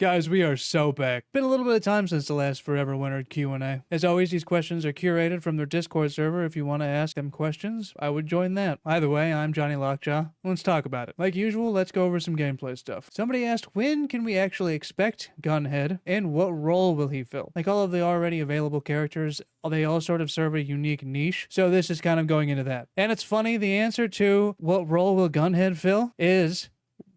Guys, we are so back. Been a little bit of time since the last foreverwinter Q&A. As always, these questions are curated from their Discord server. If you want to ask them questions, I would join that. Either way, I'm Johnny Lockjaw. Let's talk about it. Like usual, let's go over some gameplay stuff. Somebody asked, when can we actually expect Gunhead, and what role will he fill? Like all of the already available characters, they all sort of serve a unique niche, so this is kind of going into that. And it's funny, the answer to what role will Gunhead fill is,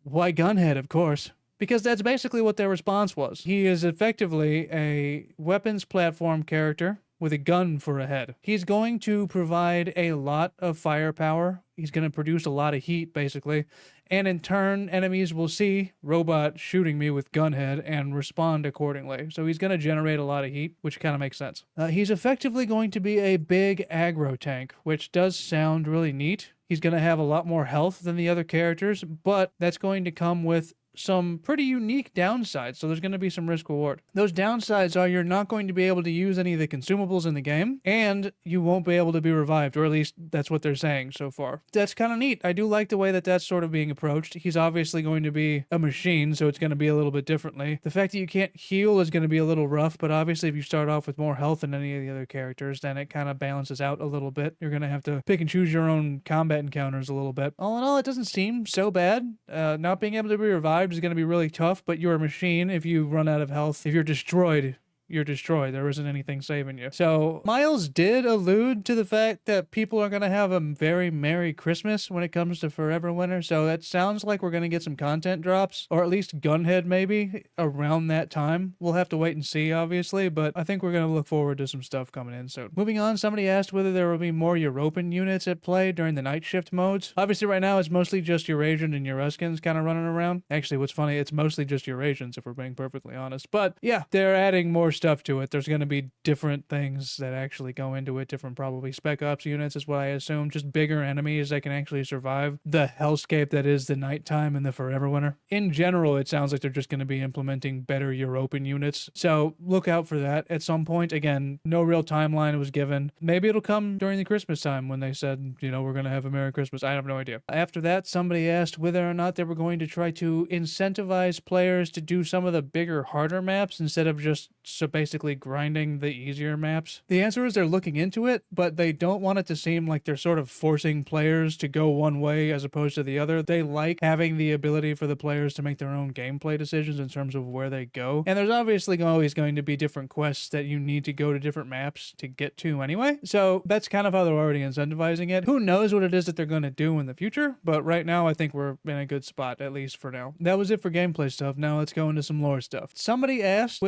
why Gunhead, of course. Because that's basically what their response was. He is effectively a weapons platform character with a gun for a head. He's going to provide a lot of firepower. He's going to produce a lot of heat, basically. And in turn, enemies will see robot shooting me with gunhead and respond accordingly. So he's going to generate a lot of heat, which kind of makes sense. He's effectively going to be a big aggro tank, which does sound really neat. He's going to have a lot more health than the other characters, but that's going to come with some pretty unique downsides, so there's going to be some risk reward. Those downsides are you're not going to be able to use any of the consumables in the game, and you won't be able to be revived, or at least that's what they're saying so far. That's kind of neat. I do like the way that that's sort of being approached. He's obviously going to be a machine, so it's going to be a little bit differently. The fact that you can't heal is going to be a little rough, but obviously if you start off with more health than any of the other characters, then it kind of balances out a little bit. You're going to have to pick and choose your own combat encounters a little bit. All in all, it doesn't seem so bad. Not being able to be revived is going to be really tough, but you're a machine. If you run out of health, if you're destroyed, you're destroyed. There isn't anything saving you. So Miles did allude to the fact that people are going to have a very Merry Christmas when it comes to Foreverwinter. So that sounds like we're going to get some content drops, or at least Gunhead maybe around that time. We'll have to wait and see, obviously, but I think we're going to look forward to some stuff coming in soon. Moving on, somebody asked whether there will be more European units at play during the night shift modes. Obviously right now it's mostly just Eurasian and Euruskins kind of running around. Actually, what's funny, it's mostly just Eurasians if we're being perfectly honest. But yeah, they're adding more stuff to it. There's going to be different things that actually go into it, different probably spec ops units is what I assume, just bigger enemies that can actually survive the hellscape that is the nighttime and the Foreverwinter. In general, it sounds like they're just going to be implementing better European units, so look out for that at some point. Again, no real timeline was given. Maybe it'll come during the Christmas time when they said, you know, we're going to have a Merry Christmas. I have no idea. After that, somebody asked whether or not they were going to try to incentivize players to do some of the bigger, harder maps instead of just basically grinding the easier maps. The answer is they're looking into it, but they don't want it to seem like they're sort of forcing players to go one way as opposed to the other. They like having the ability for the players to make their own gameplay decisions in terms of where they go. And there's obviously always going to be different quests that you need to go to different maps to get to anyway. So that's kind of how they're already incentivizing it. Who knows what it is that they're going to do in the future, but right now I think we're in a good spot, at least for now. That was it for gameplay stuff. Now let's go into some lore stuff. Somebody asked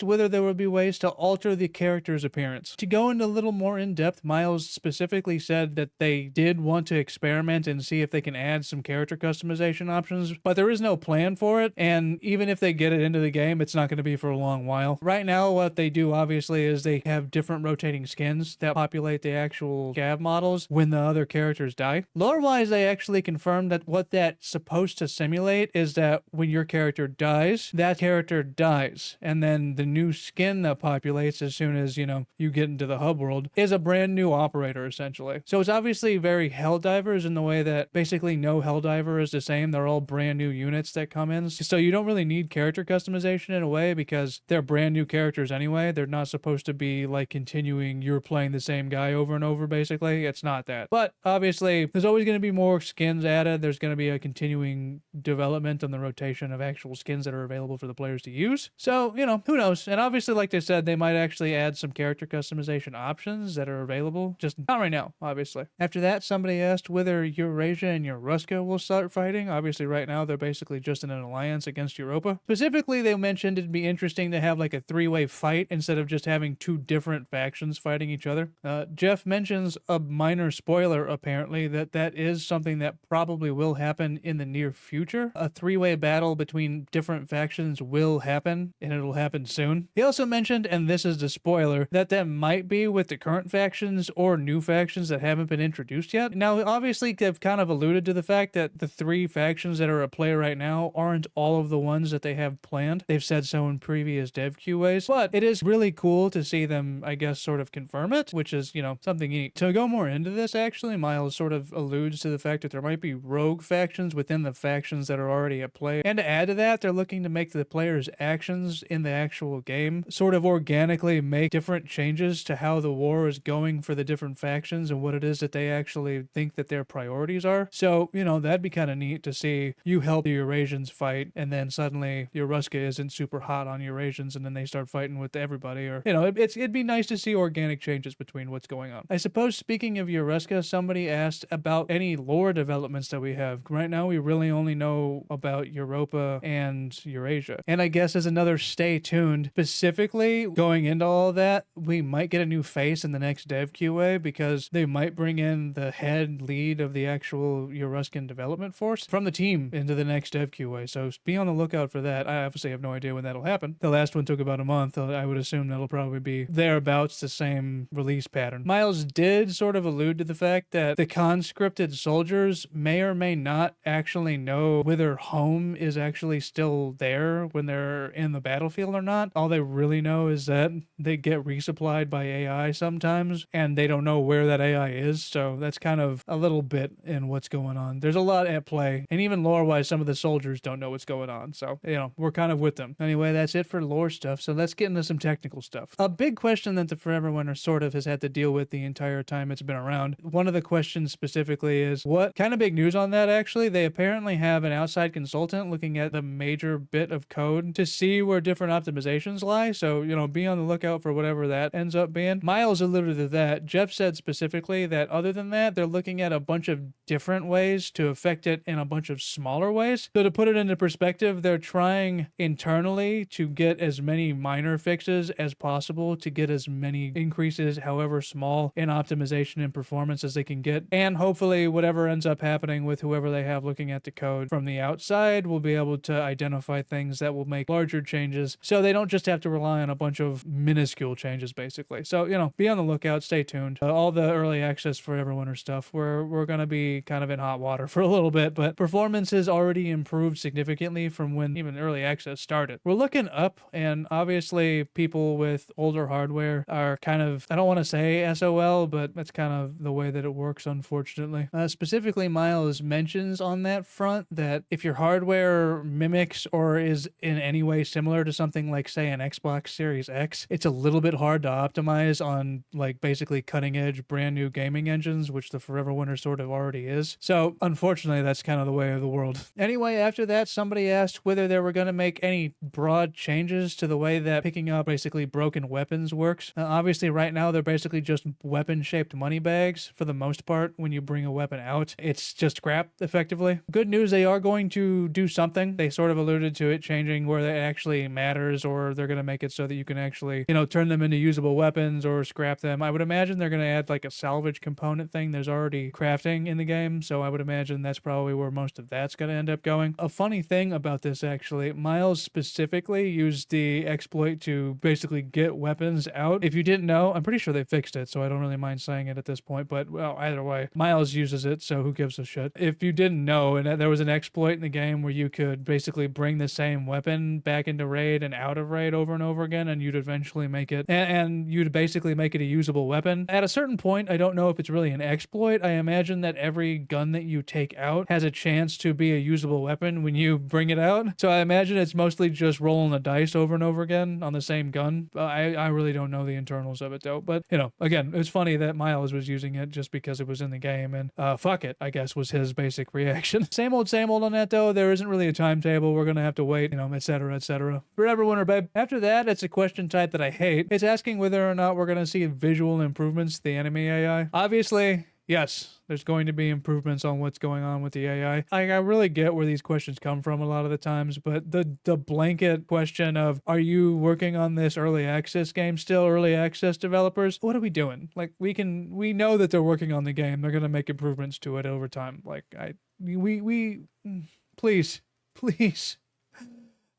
whether there would be ways to alter the character's appearance. To go into a little more in-depth, Miles specifically said that they did want to experiment and see if they can add some character customization options, but there is no plan for it, and even if they get it into the game, it's not going to be for a long while. Right now, what they do, obviously, is they have different rotating skins that populate the actual Gav models when the other characters die. Lore-wise, they actually confirmed that what that's supposed to simulate is that when your character dies, that character dies, and then the new skin that populates as soon as, you know, you get into the hub world is a brand new operator, essentially. So it's obviously very Helldivers in the way that basically no Helldiver is the same. They're all brand new units that come in. So you don't really need character customization in a way because they're brand new characters anyway. They're not supposed to be like continuing, you're playing the same guy over and over, basically. It's not that. But obviously, there's always going to be more skins added. There's going to be a continuing development on the rotation of actual skins that are available for the players to use. So, you know, who knows? And obviously, like they said, they might actually add some character customization options that are available. Just not right now, obviously. After that, somebody asked whether Eurasia and Euruska will start fighting. Obviously, right now, they're basically just in an alliance against Europa. Specifically, they mentioned it'd be interesting to have like a three-way fight instead of just having two different factions fighting each other. Jeff mentions a minor spoiler, apparently, that is something that probably will happen in the near future. A three-way battle between different factions will happen, and it'll happen soon. He also mentioned, and this is the spoiler, that might be with the current factions or new factions that haven't been introduced yet. Now, obviously, they've kind of alluded to the fact that the 3 factions that are at play right now aren't all of the ones that they have planned. They've said so in previous dev QAs, but it is really cool to see them, I guess, sort of confirm it, which is, something neat. To go more into this, actually, Miles sort of alludes to the fact that there might be rogue factions within the factions that are already at play. And to add to that, they're looking to make the player's actions in the actual game sort of organically make different changes to how the war is going for the different factions and what it is that they actually think that their priorities are. So, that'd be kind of neat to see you help the Eurasians fight, and then suddenly Ruska isn't super hot on Eurasians, and then they start fighting with everybody. Or, it'd be nice to see organic changes between what's going on. I suppose, speaking of Ruska, somebody asked about any lore developments that we have. Right now, we really only know about Europa and Eurasia. And I guess as another stay tuned, specifically going into all of that, we might get a new face in the next dev QA because they might bring in the head lead of the actual Euruskan development force from the team into the next dev QA. So be on the lookout for that. I obviously have no idea when that'll happen. The last one took about a month. I would assume that'll probably be thereabouts the same release pattern. Miles did sort of allude to the fact that the conscripted soldiers may or may not actually know whether home is actually still there when they're in the battlefield or not. All they really know is that they get resupplied by AI sometimes, and they don't know where that AI is. So that's kind of a little bit in what's going on. There's a lot at play, and even lore-wise, some of the soldiers don't know what's going on. So, we're kind of with them. Anyway, that's it for lore stuff. So let's get into some technical stuff. A big question that the foreverwinter sort of has had to deal with the entire time it's been around. One of the questions specifically is, what kind of big news on that, actually? They apparently have an outside consultant looking at the major bit of code to see where different optimizations lie. So, be on the lookout for whatever that ends up being. Miles alluded to that. Jeff said specifically that other than that, they're looking at a bunch of different ways to affect it in a bunch of smaller ways. So to put it into perspective, they're trying internally to get as many minor fixes as possible to get as many increases, however small, in optimization and performance as they can get. And hopefully whatever ends up happening with whoever they have looking at the code from the outside will be able to identify things that will make larger changes so they don't just have to rely on a bunch of minuscule changes, basically. So, be on the lookout, stay tuned. All the early access for Everwinter stuff, we're going to be kind of in hot water for a little bit, but performance has already improved significantly from when even early access started. We're looking up, and obviously people with older hardware are kind of, I don't want to say SOL, but that's kind of the way that it works, unfortunately. Specifically, Miles mentions on that front that if your hardware mimics or is in any way similar to something like, say, an Xbox Series X, it's a little bit hard to optimize on, like, basically cutting edge brand new gaming engines, which the foreverwinter sort of already is. So unfortunately, that's kind of the way of the world. Anyway, after that, somebody asked whether they were going to make any broad changes to the way that picking up basically broken weapons works. Obviously, right now, they're basically just weapon-shaped money bags for the most part. When you bring a weapon out, it's just scrap, effectively. Good news, they are going to do something. They sort of alluded to it changing where it actually matters, or they're going to make it so that you can actually, turn them into usable weapons or scrap them. I would imagine they're going to add like a salvage component thing. There's already crafting in the game, so I would imagine that's probably where most of that's going to end up going. A funny thing about this, actually, Miles specifically used the exploit to basically get weapons out. If you didn't know, I'm pretty sure they fixed it, so I don't really mind saying it at this point, but well, either way, Miles uses it, so who gives a shit. If you didn't know, and there was an exploit in the game where you could basically bring the same weapon back into raid and out of raid over and over again, and you'd eventually make it, and you'd basically make it a usable weapon. At a certain point, I don't know if it's really an exploit. I imagine that every gun that you take out has a chance to be a usable weapon when you bring it out. So I imagine it's mostly just rolling the dice over and over again on the same gun. I really don't know the internals of it though. But, again, it's funny that Miles was using it just because it was in the game, and fuck it, I guess, was his basic reaction. Same old on that though. There isn't really a timetable. We're going to have to wait, etc., etc. Foreverwinter, babe. After that, it's a question type that I hate. It's asking whether or not we're going to see visual improvements to the enemy AI. Obviously, yes, there's going to be improvements on what's going on with the AI. I really get where these questions come from a lot of the times, but the blanket question of, are you working on this early access game still, early access developers? What are we doing? Like, we know that they're working on the game. They're going to make improvements to it over time. Like, please.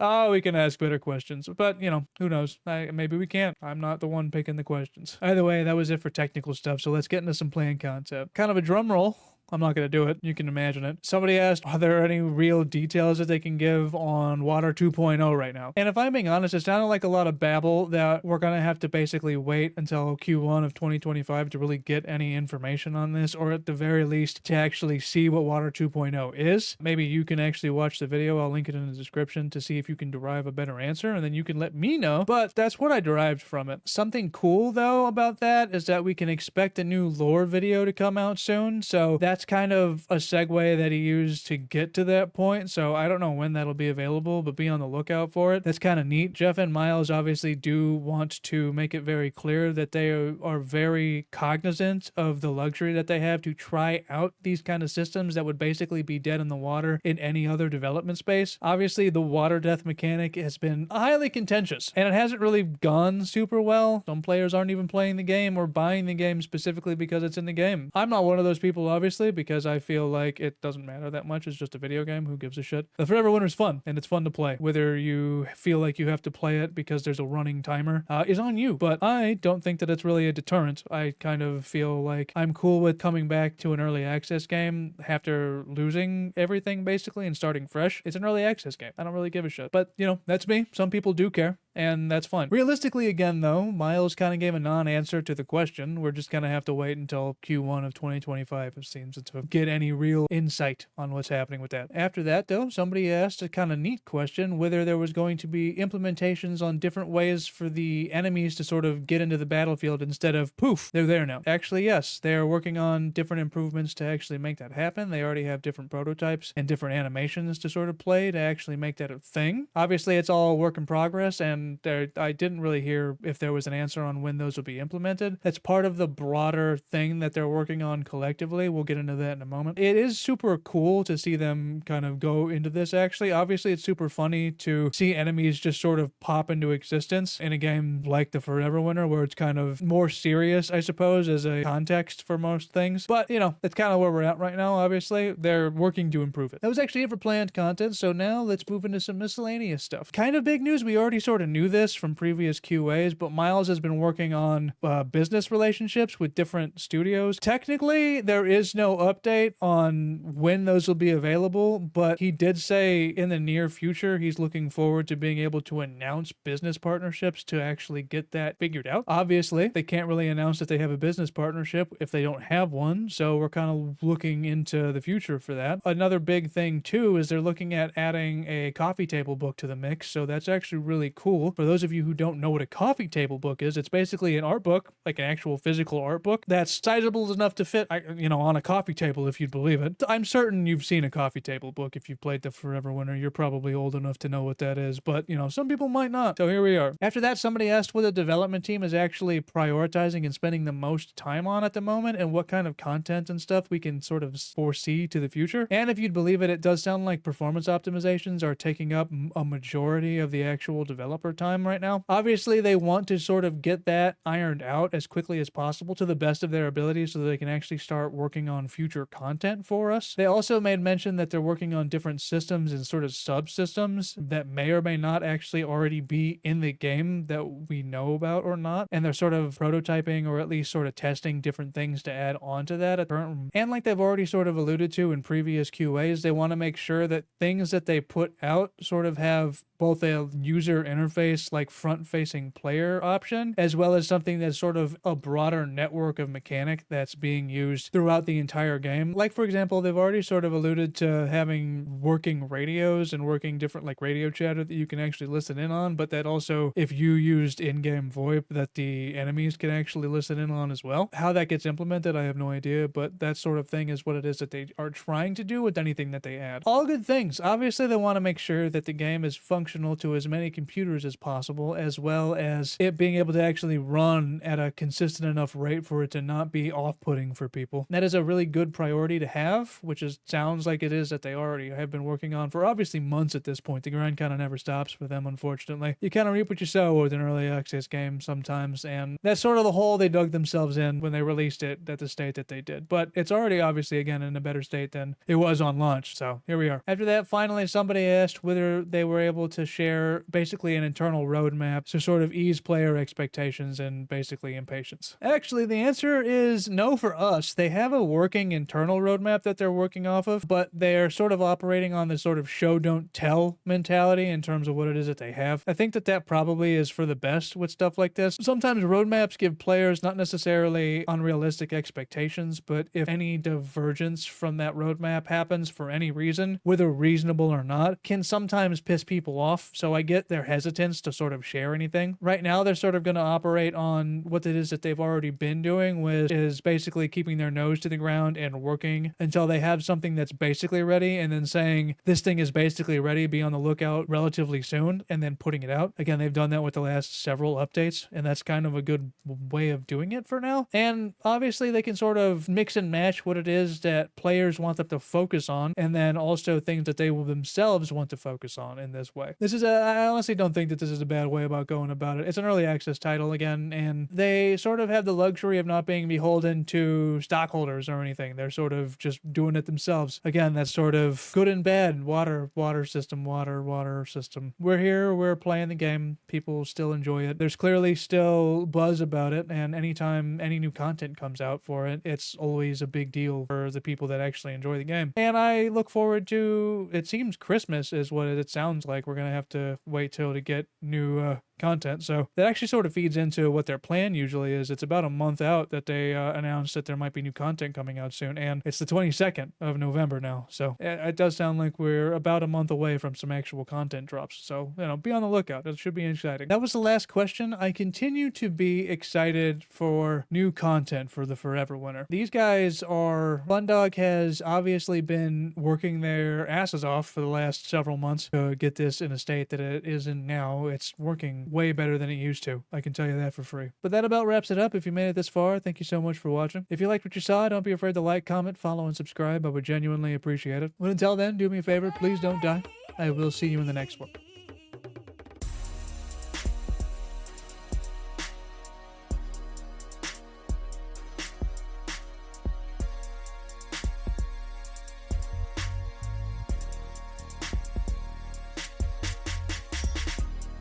Oh, we can ask better questions, but who knows? Maybe we can't. I'm not the one picking the questions. Either way, that was it for technical stuff. So let's get into some playing concept. Kind of a drum roll. I'm not going to do it. You can imagine it. Somebody asked, are there any real details that they can give on Water 2.0 right now? And if I'm being honest, it sounded like a lot of babble that we're going to have to basically wait until Q1 of 2025 to really get any information on this, or at the very least to actually see what Water 2.0 is. Maybe you can actually watch the video. I'll link it in the description to see if you can derive a better answer, and then you can let me know. But that's what I derived from it. Something cool, though, about that is that we can expect a new lore video to come out soon. So that's kind of a segue that he used to get to that point. So I don't know when that'll be available, but be on the lookout for it. That's kind of neat. Jeff and Miles obviously do want to make it very clear that they are very cognizant of the luxury that they have to try out these kind of systems that would basically be dead in the water in any other development space. Obviously, the water death mechanic has been highly contentious, and it hasn't really gone super well. Some players aren't even playing the game or buying the game specifically because it's in the game. I'm not one of those people, obviously, because I feel like it doesn't matter that much. It's just a video game. Who gives a shit? The Forever Winter is fun, and it's fun to play. Whether you feel like you have to play it because there's a running timer is on you, but I don't think that it's really a deterrent. I kind of feel like I'm cool with coming back to an early access game after losing everything, basically, and starting fresh. It's an early access game. I don't really give a shit. But, that's me. Some people do care, and that's fine. Realistically, again, though, Miles kind of gave a non-answer to the question. We're just going to have to wait until Q1 of 2025, it seems, to get any real insight on what's happening with that. After that, though, somebody asked a kind of neat question, whether there was going to be implementations on different ways for the enemies to sort of get into the battlefield instead of, poof, they're there now. Actually, yes, they're working on different improvements to actually make that happen. They already have different prototypes and different animations to sort of play to actually make that a thing. Obviously, it's all a work in progress, and I didn't really hear if there was an answer on when those will be implemented. That's part of the broader thing that they're working on collectively. We'll get into that in a moment. It is super cool to see them kind of go into this, actually. Obviously, it's super funny to see enemies just sort of pop into existence in a game like the Foreverwinter, where it's kind of more serious, I suppose, as a context for most things. But, that's kind of where we're at right now, obviously. They're working to improve it. That was actually it for planned content, so now let's move into some miscellaneous stuff. Kind of big news. We already sort of knew this from previous QAs, but Miles has been working on business relationships with different studios. Technically, there is no update on when those will be available, but he did say in the near future he's looking forward to being able to announce business partnerships to actually get that figured out. Obviously, they can't really announce that they have a business partnership if they don't have one, so we're kind of looking into the future for that. Another big thing too is they're looking at adding a coffee table book to the mix, so that's actually really cool. For those of you who don't know what a coffee table book is, it's basically an art book, like an actual physical art book that's sizable enough to fit, on a coffee table, if you'd believe it. I'm certain you've seen a coffee table book if you've played the Foreverwinter. You're probably old enough to know what that is, but some people might not. So here we are. After that, somebody asked what the development team is actually prioritizing and spending the most time on at the moment, and what kind of content and stuff we can sort of foresee to the future. And if you'd believe it, it does sound like performance optimizations are taking up a majority of the actual developer time right now. Obviously, they want to sort of get that ironed out as quickly as possible to the best of their ability so that they can actually start working on future content for us. They also made mention that they're working on different systems and sort of subsystems that may or may not actually already be in the game that we know about or not. And they're sort of prototyping, or at least sort of testing different things to add onto that at current. And like they've already sort of alluded to in previous QAs, they want to make sure that things that they put out sort of have both a user interface, like front-facing player option, as well as something that's sort of a broader network of mechanic that's being used throughout the entire game. Like, for example, they've already sort of alluded to having working radios and working different like radio chatter that you can actually listen in on, but that also, if you used in-game VoIP, that the enemies can actually listen in on as well. How that gets implemented, I have no idea, but that sort of thing is what it is that they are trying to do with anything that they add. All good things. Obviously, they want to make sure that the game is functional to as many computers as possible, as well as it being able to actually run at a consistent enough rate for it to not be off-putting for people. That is a really good priority to have, which sounds like it is that they already have been working on for obviously months at this point. The grind kind of never stops for them, unfortunately. You kind of reap what you sow with an early access game sometimes, and that's sort of the hole they dug themselves in when they released it at the state that they did. But it's already obviously, again, in a better state than it was on launch, so here we are. After that, finally, somebody asked whether they were able to to share basically an internal roadmap to sort of ease player expectations and basically impatience? Actually, the answer is no for us. They have a working internal roadmap that they're working off of, but they're sort of operating on this sort of show don't tell mentality in terms of what it is that they have. I think that that probably is for the best with stuff like this. Sometimes roadmaps give players not necessarily unrealistic expectations, but if any divergence from that roadmap happens for any reason, whether reasonable or not, can sometimes piss people off. So I get their hesitance to sort of share anything. Right now, they're sort of going to operate on what it is that they've already been doing, which is basically keeping their nose to the ground and working until they have something that's basically ready, and then saying, this thing is basically ready, be on the lookout relatively soon, and then putting it out. Again, they've done that with the last several updates, and that's kind of a good way of doing it for now. And obviously, they can sort of mix and match what it is that players want them to focus on, and then also things that they will themselves want to focus on in this way. I honestly don't think that this is a bad way about going about it. It's an early access title again, and they sort of have the luxury of not being beholden to stockholders or anything. They're sort of just doing it themselves. Again, that's sort of good and bad. Water system. We're here, we're playing the game. People still enjoy it. There's clearly still buzz about it, and anytime any new content comes out for it, it's always a big deal for the people that actually enjoy the game. And I look forward to, it seems Christmas is what it sounds like. We're going to have to wait till to get new content. So that actually sort of feeds into what their plan usually is. It's about a month out that they announced that there might be new content coming out soon, and it's the 22nd of November now. So it does sound like we're about a month away from some actual content drops. So, be on the lookout. It should be exciting. That was the last question. I continue to be excited for new content for the Forever Winter. These guys are, Bundog has obviously been working their asses off for the last several months to get this in a state that it is in now. It's working way better than it used to. I can tell you that for free. But that about wraps it up. If you made it this far, thank you so much for watching. If you liked what you saw, don't be afraid to like, comment, follow, and subscribe. I would genuinely appreciate it. But until then, do me a favor, please don't die. I will see you in the next one.